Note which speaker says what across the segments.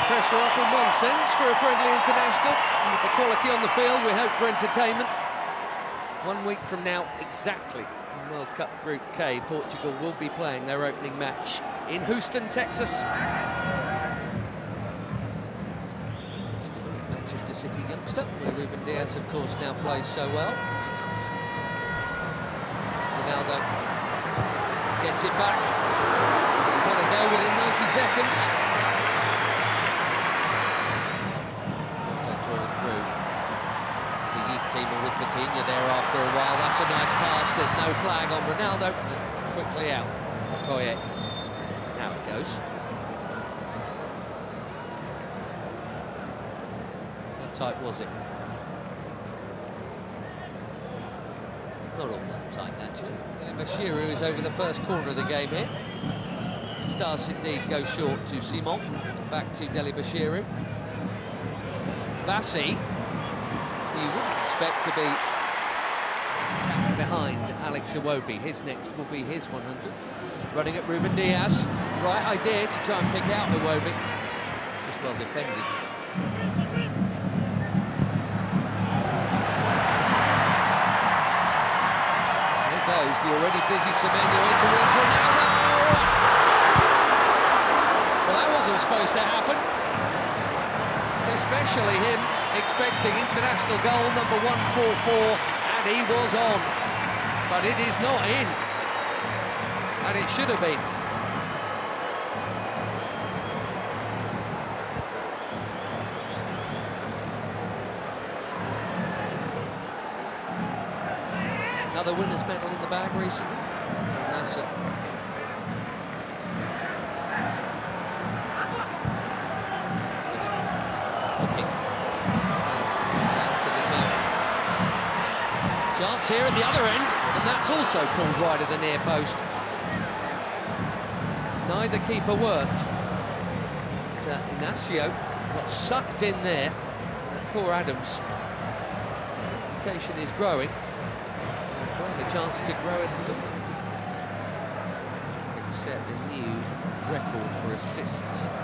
Speaker 1: Pressure off in one sense for a friendly international. And with the quality on the field, we hope for entertainment. 1 week from now, exactly, in World Cup Group K, Portugal will be playing their opening match in Houston, Texas. Used to be a Manchester City youngster, where Ruben Dias, of course, now plays so well. Ronaldo gets it back. He's had a go within 90 seconds. Through. It's a youth teamer with Vitinha there after a while. That's a nice pass. There's no flag on Ronaldo. Quickly out. Okoye. Now it goes. How tight was it? Not all that tight, actually. Bashiru is over the first corner of the game here. He does indeed go short to Simon. Back to Deli Bashiru. Bassi, you wouldn't expect to be behind Alex Iwobi. His next will be his 100th. Running at Ruben Dias. Right idea to try and pick out Iwobi. Just well defended. There goes the already busy Semenyo in towards Ronaldo. Well, that wasn't supposed to happen. Especially him expecting international goal number 144, and he was on. But it is not in. And it should have been. Another winner's medal in the bag recently. Nasser. Chance here at the other end, and that's also pulled wide of the near post. Neither keeper worked. Inacio got sucked in there. Akor Adams' reputation is growing. He's playing a chance to grow it. Set a new record for assists in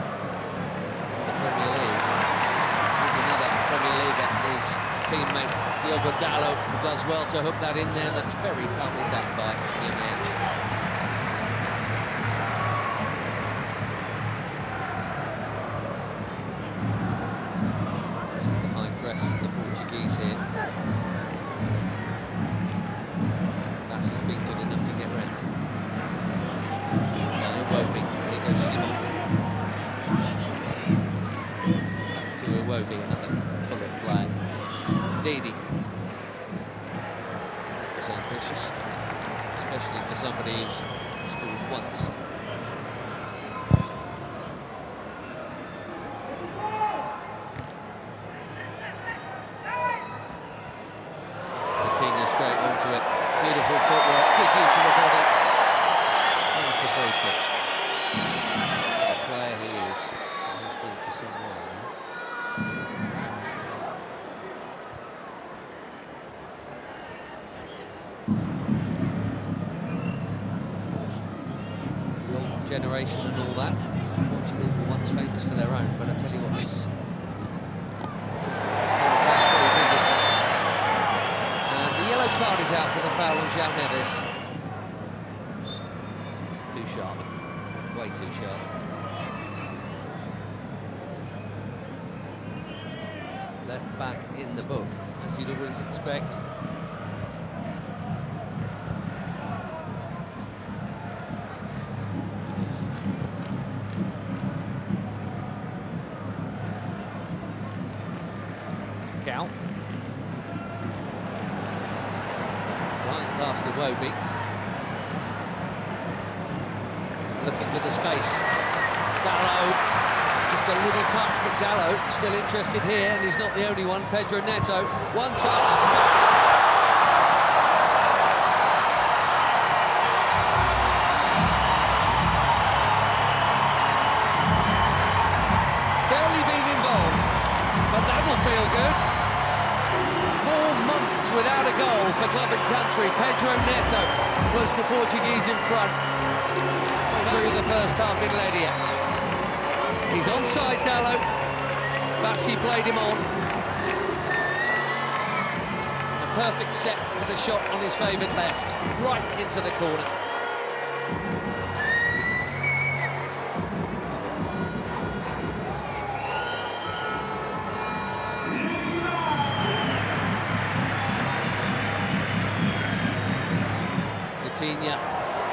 Speaker 1: the Premier League. Here's another Premier League at his teammate Diogo Dalot, who does well to hook that in there. That's very calmly done by Magalhães. See the high press from the Portuguese here. Bassi's been good enough to get round. Now Iwobi, here goes Simon. Back to Iwobi, another Fulham player. Didi. That was ambitious, especially for somebody who's scored once. Vitinha straight onto it. Beautiful footwork, good use of the body. There's the free kick. The player he is. He's been for some while now. Generation and all that. Portugal were once famous for their own, but I tell you what, this and the yellow card is out for the foul on João Neves. Too sharp, way too sharp. Left back in the book, as you'd always expect. Flying past Iwobi. Looking for the space. Dalot, just a little touch, but Dalot still interested here, and he's not the only one. Pedro Neto, one touch. Barely been involved, but that'll feel good. 4 months without a goal for club and country. Pedro Neto puts the Portuguese in front through the first half in Leiria. He's on inside Dallo. Bassi played him on. A perfect set for the shot on his favoured left, right into the corner.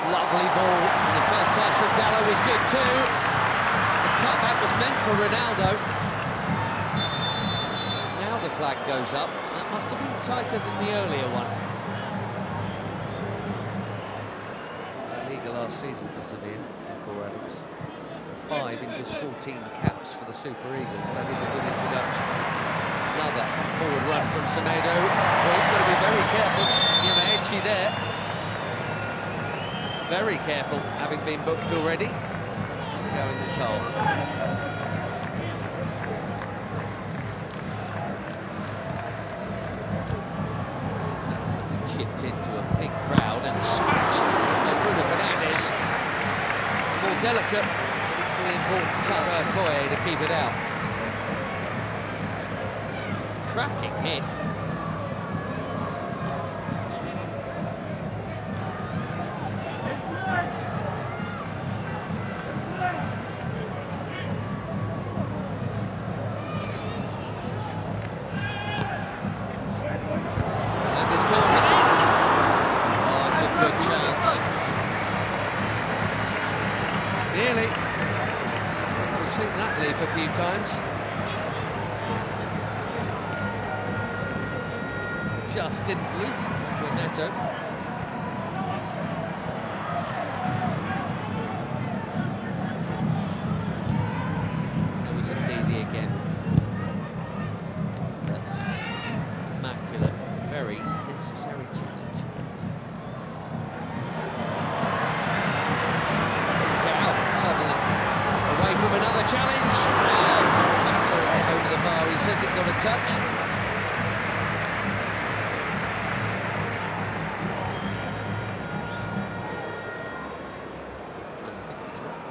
Speaker 1: Lovely ball, and the first touch of Dallo was good too. The cutback was meant for Ronaldo. Now the flag goes up. That must have been tighter than the earlier one. La Liga last season for Sevilla, Akor Adams. 5 in just 14 caps for the Super Eagles. That is a good introduction. Another forward run from Semedo. Well, he's got to be very careful. Yamaechi there. Very careful, having been booked already. Go in this half. Chipped into a big crowd and smashed by Bruno Fernandes. More delicate, but equally important Taro Koye to keep it out. Cracking hit. Nearly. We've seen that leap a few times. Just didn't loop Pedro Neto. There was a DD again. Immaculate, very necessary challenge. Away from another challenge. Absolutely over the bar. He says it got a touch. I think he's right.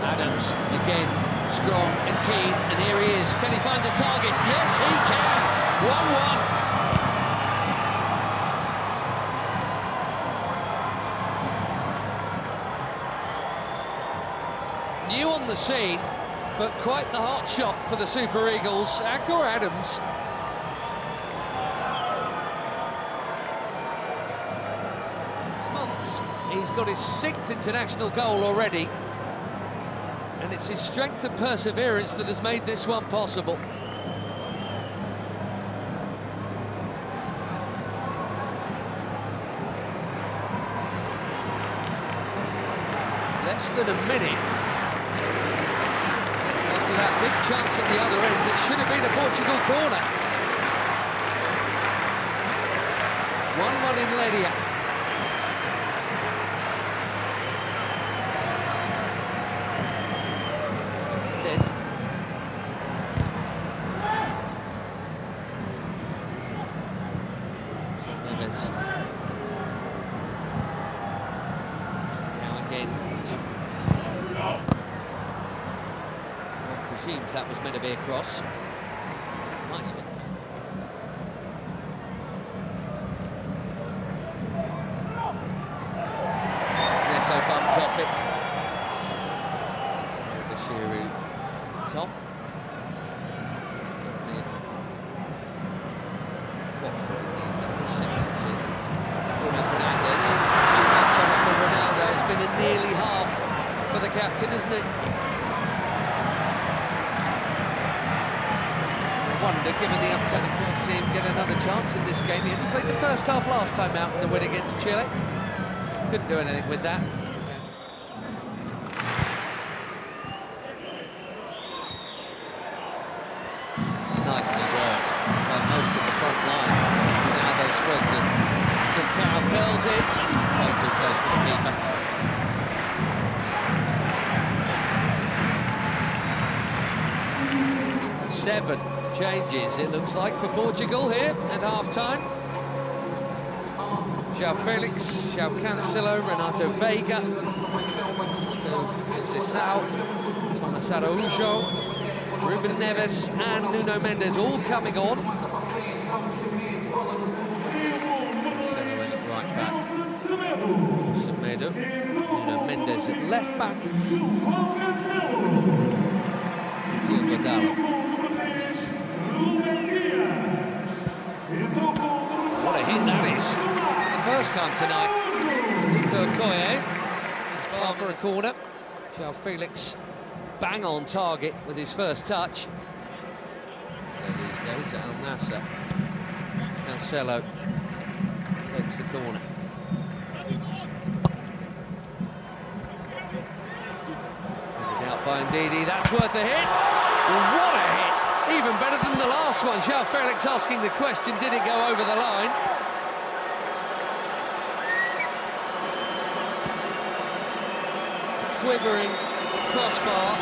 Speaker 1: Adams again, strong and keen, and here he is. Can he find the target? Yes, he can. 1-1. New on the scene, but quite the hot shot for the Super Eagles. Akor Adams. Six months, he's got his 6th international goal already, and it's his strength and perseverance that has made this one possible. Less than a minute after that big chance at the other end, it should have been a Portugal corner. 1-1 in Leiria. Instead, Neves. Now again. Presumes that was meant to be a cross. Might even. Neto bumped off it. Bashiru at the top. Watford in the second team. Bruno Fernandes. Too much on it for Ronaldo. It's been a nearly half for the captain, isn't it? Wonder, given the upcoming, we'll see him get another chance in this game. He only played the first half last time out in the win against Chile. Couldn't do anything with that. Nicely worked by most of the front line. Ronaldo spreads it. Conceição curls it. Way too close to the keeper. Seven changes, it looks like, for Portugal here at half-time. João Felix, João Cancelo, Renato Veiga, Conceição, Thomas Araújo, Ruben Neves and Nuno Mendes all coming on. Right back, Semedo, Nuno Mendes at left back, Diogo Dalot. What a hit that is, for the first time tonight. Okoye is far for a corner. João Felix bang on target with his first touch. These days at Al Nassr. Cancelo takes the corner. Out by Ndidi, that's worth a hit. What a hit! Even better than the last one. João Felix asking the question, did it go over the line? Quivering crossbar.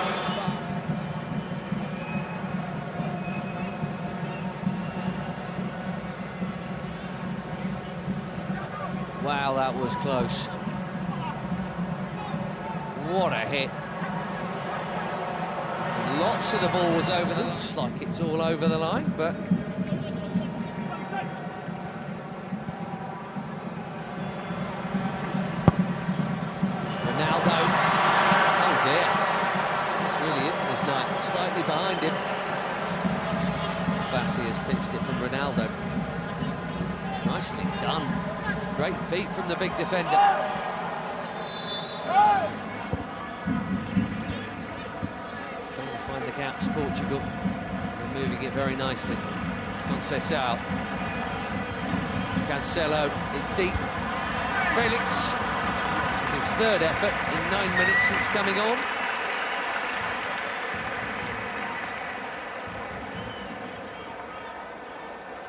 Speaker 1: Wow, that was close. What a hit. And lots of the ball was over the line. Looks like it's all over the line, but Ronaldo. Oh dear. This really isn't his night. Slightly behind him. Bassi has pitched it from Ronaldo. Nicely done. Great feet from the big defender. Trying to find the gaps, Portugal. They're moving it very nicely. Conceição. Cancelo, it's deep. Felix, his third effort in 9 minutes since coming on.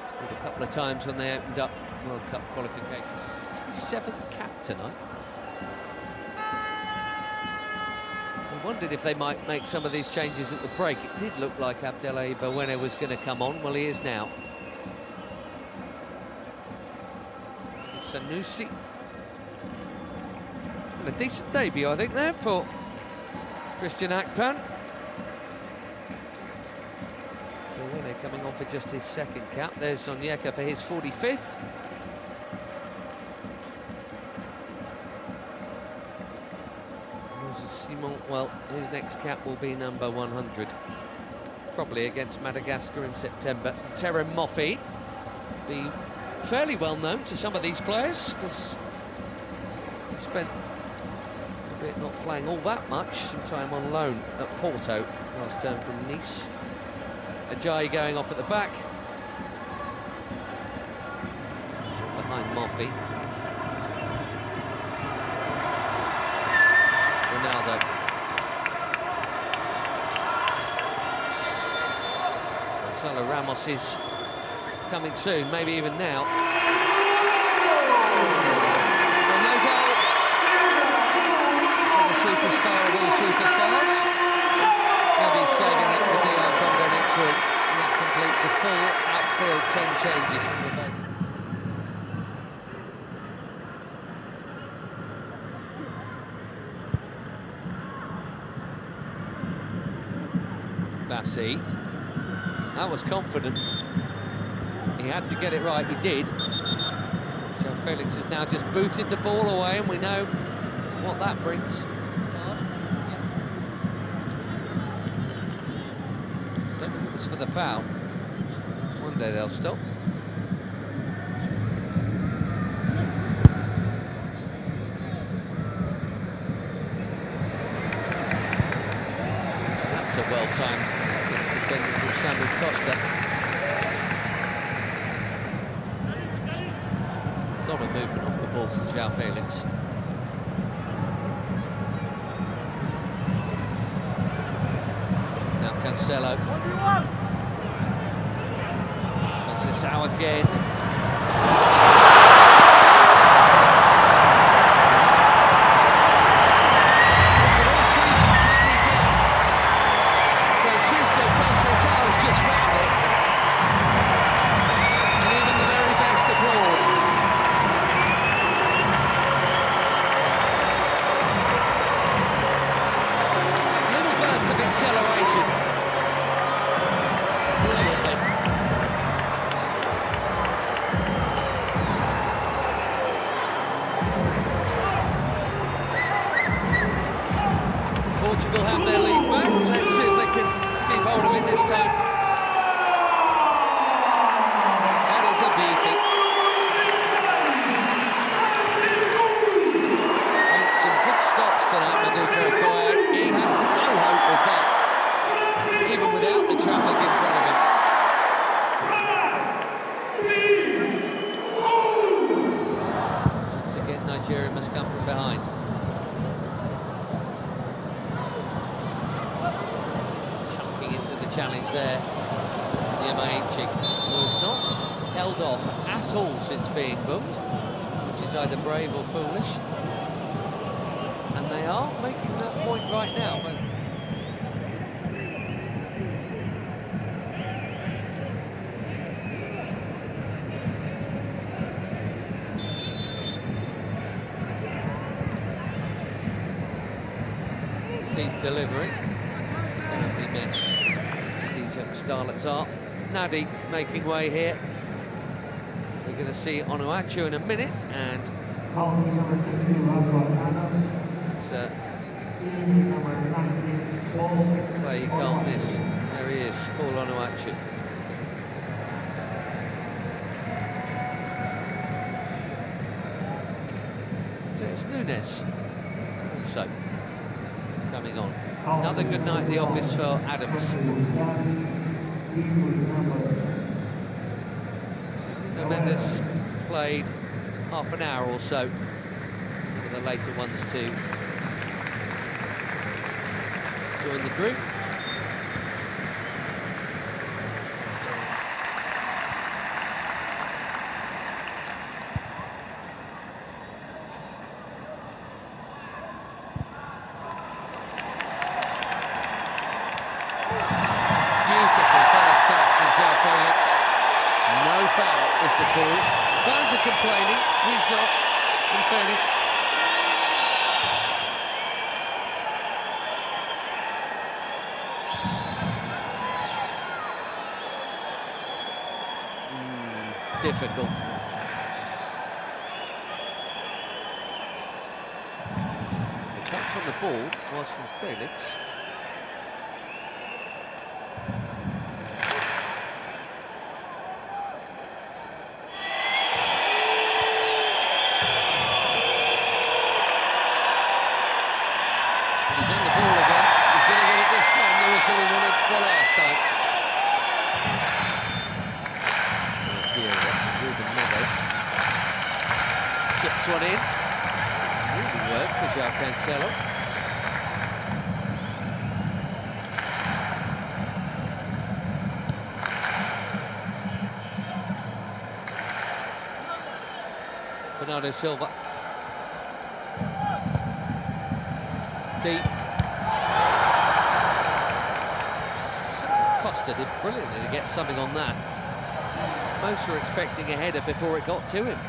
Speaker 1: Scored a couple of times when they opened up World Cup qualifications. 67th cap tonight. I wondered if they might make some of these changes at the break. It did look like Abdelai Bawene was going to come on. Well, he is now. Sanusi. A decent debut, I think, there for Christian Akpan. Bawene coming on for just his second cap. There's Onyeka for his 45th. Simon, well, his next cap will be number 100, probably against Madagascar in September. Terem Moffi, be fairly well known to some of these players because he spent a bit not playing all that much, some time on loan at Porto last term from Nice. Ajayi going off at the back, behind Moffi. Ronaldo. Gonzalo Ramos is coming soon, maybe even now. Well, no goal for the superstar of all superstars. Maybe he's saving it for DR Congo next week. And that completes a full outfield 10 changes from the bench. Bassi, that was confident. He had to get it right, he did. So Felix has now just booted the ball away, and we know what that brings. Don't think it was for the foul. One day they'll stop. That's a well-timed defending from Samuel Costa. A lot of movement off the ball from João Felix. Now Cancelo. Conceição again. It's come from behind. Chunking into the challenge there. Yamaichi, who has not held off at all since being booked, which is either brave or foolish. And they are making that point right now. But deep delivery. Currently met. These young starlets are. Nadi making way here. We're going to see Onuachu in a minute, and play you can't miss. There he is, Paul Onuachu. So it's Nunes also coming on. Another good night at the office for Adams. So Mendes played half an hour or so for the later ones to join the group. Is the call. Fans are complaining, he's not, in fairness. Difficult. The touch on the ball was from Felix. Chips one in. Really work for João Cancelo. Bernardo Silva. Deep. Costa did brilliantly to get something on that. Most were expecting a header before it got to him.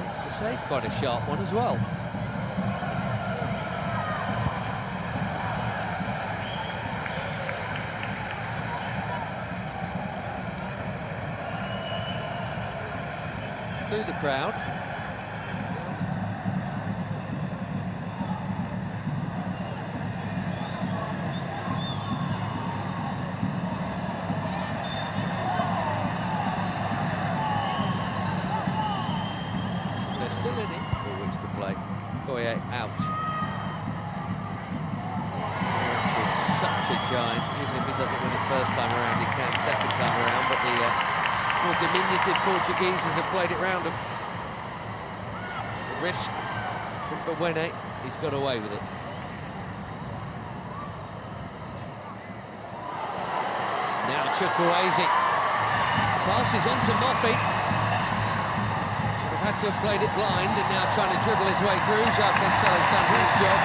Speaker 1: Makes the save quite a sharp one as well. Through the crowd. Still in it, 4 weeks to play. Koye out. Which is such a giant. Even if he doesn't win it first time around, he can second time around. But the more diminutive Portugueses have played it round him. The risk from Bewene, he's got away with it. Now Chukwueze. Passes on to Moffey. Had to have played it blind, and now trying to dribble his way through. João Cancelo's done his job.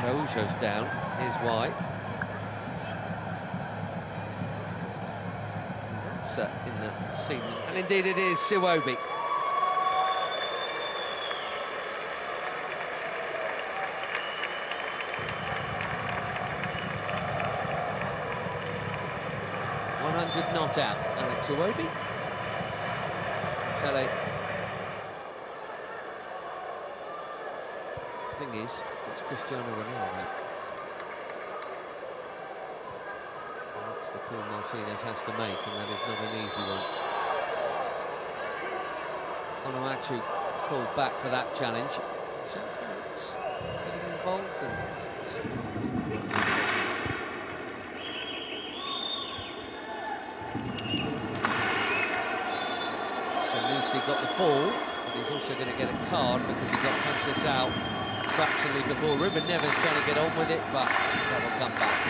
Speaker 1: Araujo's down. Here's why. That's in the scene, and indeed it is Siwobi. Not out, and it's Siwobi. Tele. Thing is, it's Cristiano Ronaldo. That's the call Martinez has to make, and that is not an easy one. Onuachu called back for that challenge. João Felix getting involved and. Sanusi got the ball, but he's also going to get a card because he got Conceição fractionally before. Ruben Neves trying to get on with it, but that'll come back.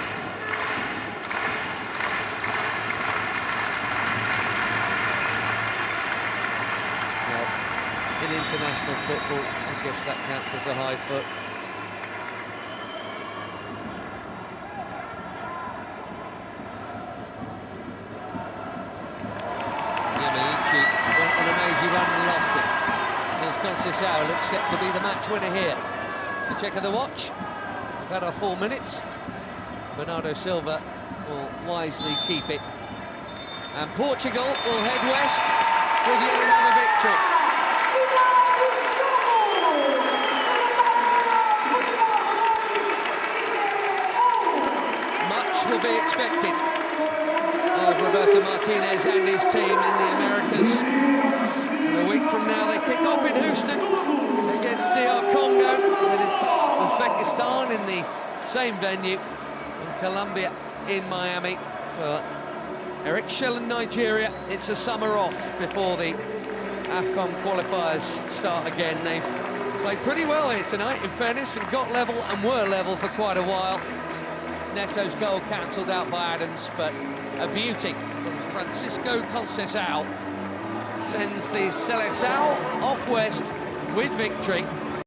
Speaker 1: Well, in international football, I guess that counts as a high foot. Went on an amazing run and lost it. There's Conceição, looks set to be the match winner here. A check of the watch. We've had our 4 minutes. Bernardo Silva will wisely keep it. And Portugal will head west with yet another victory. Much will be expected of Roberto Martinez and his team in the Americas. And a week from now they kick off in Houston against DR Congo, then it's Uzbekistan in the same venue, and Colombia in Miami. For Eric Shell and Nigeria, it's a summer off before the AFCON qualifiers start again. They've played pretty well here tonight, in fairness, and got level and were level for quite a while. Neto's goal cancelled out by Adams, but a beauty from Francisco Conceição sends the Seleção off west with victory.